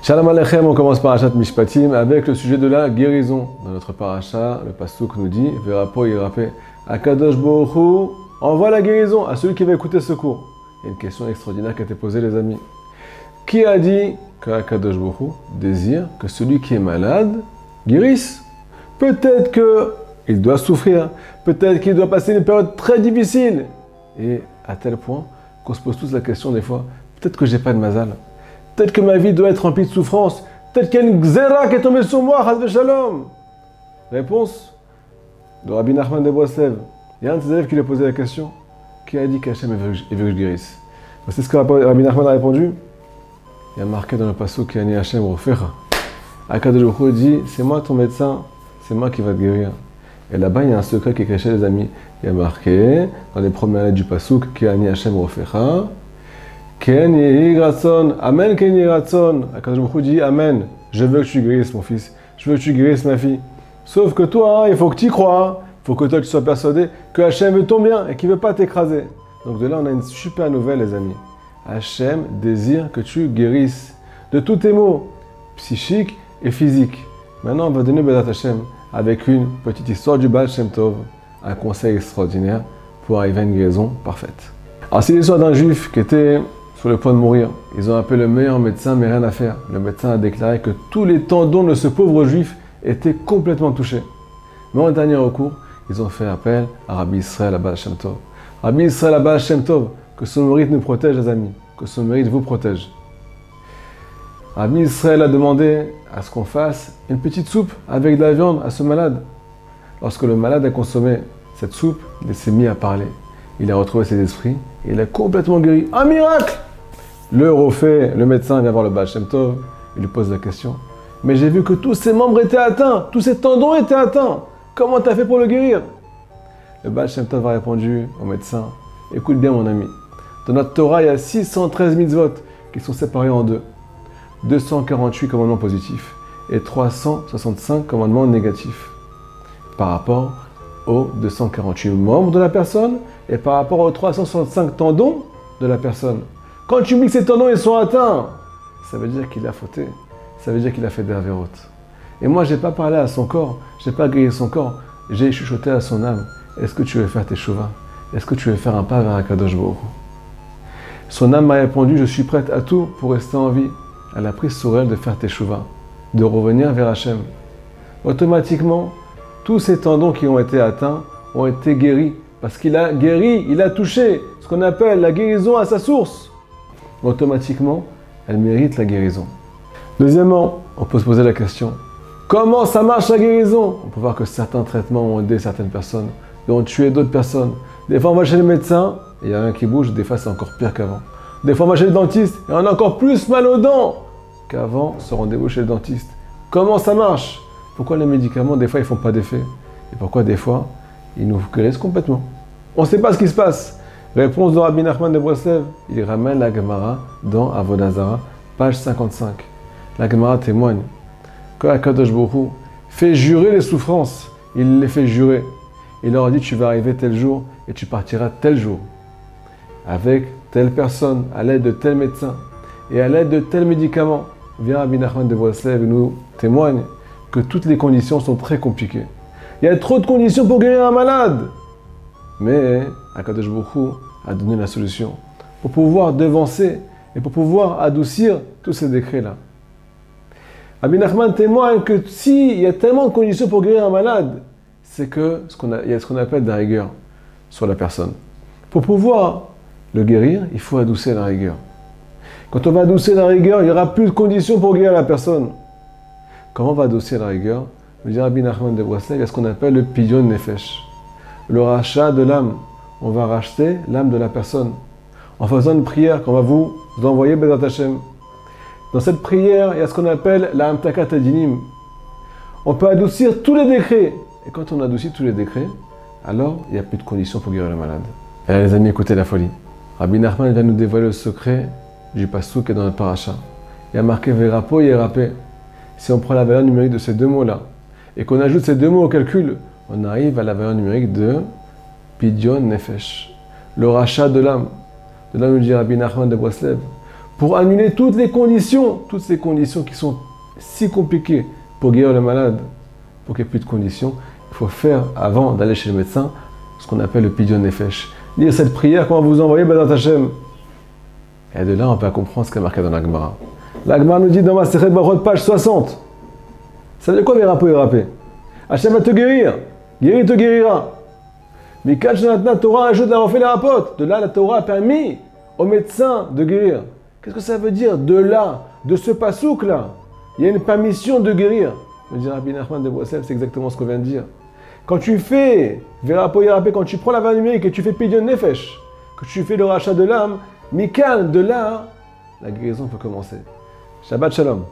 Shalom Aleichem, on commence Parashat Mishpatim avec le sujet de la guérison. Dans notre parasha, le pasuk nous dit Verapo yirape Akadosh Baruch Hu envoie la guérison à celui qui va écouter ce cours. Il y a une question extraordinaire qui a été posée, les amis. Qui a dit que Akadosh Baruch Hu désire que celui qui est malade guérisse? Peut-être qu'il doit souffrir, peut-être qu'il doit passer une période très difficile. Et à tel point qu'on se pose tous la question des fois, peut-être que j'ai pas de mazal. Peut-être que ma vie doit être remplie de souffrance. Peut-être qu'il y a une xéra qui est tombée sur moi, Chas v'Shalom. Réponse de Rabbi Nachman de Breslev. Il y a un de ses élèves qui lui a posé la question. Qui a dit qu'Hachem veut que je guérisse? C'est ce que Rabbi Nachman a répondu. Il y a marqué dans le pasuk Ani Hachem Rofecha. Akadosh Baruch Hu dit, c'est moi ton médecin, c'est moi qui va te guérir. Et là-bas, il y a un secret qui est caché, les amis. Il y a marqué dans les premières lettres du pasuk Ani Hachem Rofecha. Ken yehi ratson, amen ken yehi ratson. Akadosh Baruch Hu dit amen. Je veux que tu guérisses mon fils. Je veux que tu guérisses ma fille. Sauf que toi, il faut que tu y crois. Il faut que toi tu sois persuadé que Hachem veut ton bien et qu'il ne veut pas t'écraser. Donc de là, on a une super nouvelle, les amis. Hachem désire que tu guérisses de tous tes maux, psychiques et physiques. Maintenant, on va donner Bédat Hachem avec une petite histoire du Baal Shem Tov, un conseil extraordinaire pour arriver à une guérison parfaite. Alors, c'est l'histoire d'un juif qui était sur le point de mourir. Ils ont appelé le meilleur médecin, mais rien à faire. Le médecin a déclaré que tous les tendons de ce pauvre juif étaient complètement touchés. Mais en dernier recours, ils ont fait appel à Rabbi Israël Baal Shem Tov. Rabbi Israël Baal Shem Tov, que son mérite nous protège, les amis, que son mérite vous protège. Rabbi Israël a demandé à ce qu'on fasse une petite soupe avec de la viande à ce malade. Lorsque le malade a consommé cette soupe, il s'est mis à parler. Il a retrouvé ses esprits et il a complètement guéri. Un miracle! Le refait, le médecin vient voir le Baal Shem Tov, il lui pose la question. Mais j'ai vu que tous ses membres étaient atteints, tous ses tendons étaient atteints. Comment tu as fait pour le guérir? Le Baal Shem Tov a répondu au médecin, écoute bien mon ami, dans notre Torah il y a 613 mitzvot qui sont séparés en deux. 248 commandements positifs et 365 commandements négatifs. Par rapport aux 248 membres de la personne et par rapport aux 365 tendons de la personne. Quand tu dis que ces tendons ils sont atteints, ça veut dire qu'il a fauté. Ça veut dire qu'il a fait des avérotes. Et moi, je n'ai pas parlé à son corps, je n'ai pas guéri son corps, j'ai chuchoté à son âme. Est-ce que tu veux faire tes chouvas? Est-ce que tu veux faire un pas vers Akadosh Baruch Hu? Son âme m'a répondu, je suis prête à tout pour rester en vie. Elle a pris sur elle de faire tes chouvas, de revenir vers Hachem. Automatiquement, tous ces tendons qui ont été atteints ont été guéris. Parce qu'il a guéri, il a touché ce qu'on appelle la guérison à sa source. Automatiquement, elle mérite la guérison. Deuxièmement, on peut se poser la question, comment ça marche la guérison? On peut voir que certains traitements ont aidé certaines personnes, et ont tué d'autres personnes. Des fois, on va chez le médecin, et il n'y a rien qui bouge, des fois, c'est encore pire qu'avant. Des fois, on va chez le dentiste, et on a encore plus mal aux dents qu'avant ce rendez-vous chez le dentiste. Comment ça marche? Pourquoi les médicaments, des fois, ils ne font pas d'effet? Et pourquoi, des fois, ils nous guérissent complètement? On ne sait pas ce qui se passe. Réponse de Rabbi Nachman de Breslev, il ramène la Gemara dans Avodah Zara, page 55. La Gemara témoigne que Akadosh Baruch Hu fait jurer les souffrances. Il les fait jurer. Il leur dit, tu vas arriver tel jour et tu partiras tel jour. Avec telle personne, à l'aide de tel médecin et à l'aide de tel médicament. Vient Rabbi Nachman de Breslev et nous témoigne que toutes les conditions sont très compliquées. Il y a trop de conditions pour guérir un malade. Mais Akadosh Baruch Hu a donné la solution pour pouvoir devancer et pour pouvoir adoucir tous ces décrets-là. Rabbi Nachman témoigne que s'il y a tellement de conditions pour guérir un malade, c'est que il y a ce qu'on appelle de la rigueur sur la personne. Pour pouvoir le guérir, il faut adoucir la rigueur. Quand on va adoucir la rigueur, il n'y aura plus de conditions pour guérir la personne. Comment on va adoucir la rigueur? Me dit Rabbi Nachman de Breslev, il y a ce qu'on appelle le pidyon nefesh, le rachat de l'âme. On va racheter l'âme de la personne en faisant une prière qu'on va vous envoyer Bédat Hachem. Dans cette prière, il y a ce qu'on appelle la Hamtakat Adinim. On peut adoucir tous les décrets. Et quand on adoucit tous les décrets, alors il n'y a plus de conditions pour guérir le malade. Et là, les amis, écoutez la folie. Rabbi Nachman vient nous dévoiler le secret du pasuk qui est dans notre paracha. Il y a marqué Verapo yirape. Si on prend la valeur numérique de ces deux mots-là et qu'on ajoute ces deux mots au calcul, on arrive à la valeur numérique de Pidyon Nefesh, le rachat de l'âme. De là nous dit Rabbi Nachman de Breslev. pour annuler toutes ces conditions qui sont si compliquées pour guérir le malade, pour qu'il n'y ait plus de conditions, il faut faire, avant d'aller chez le médecin, ce qu'on appelle le Pidyon Nefesh. Lire cette prière, comment vous envoyez Bezrat Hashem. Et de là, on peut comprendre ce qui est marqué dans la Gemara. La Gemara nous dit dans ma Masechet Brachot, page 60. Ça veut dire quoi, Verapo Irapé? Hashem va te guérir. Guérir te guérira. Mais quand la Torah ajoute la refait les rapotes, de là, la Torah a permis au médecin de guérir. Qu'est-ce que ça veut dire? De là, de ce pasouk-là, il y a une permission de guérir. Me dit Rabbi Nachman de Boissel, c'est exactement ce qu'on vient de dire. Quand tu fais Verapo Irapé, quand tu prends la valeur numérique et tu fais Pidyon Nefesh, que tu fais le rachat de l'âme, Mikal, de là, la guérison peut commencer. Shabbat Shalom.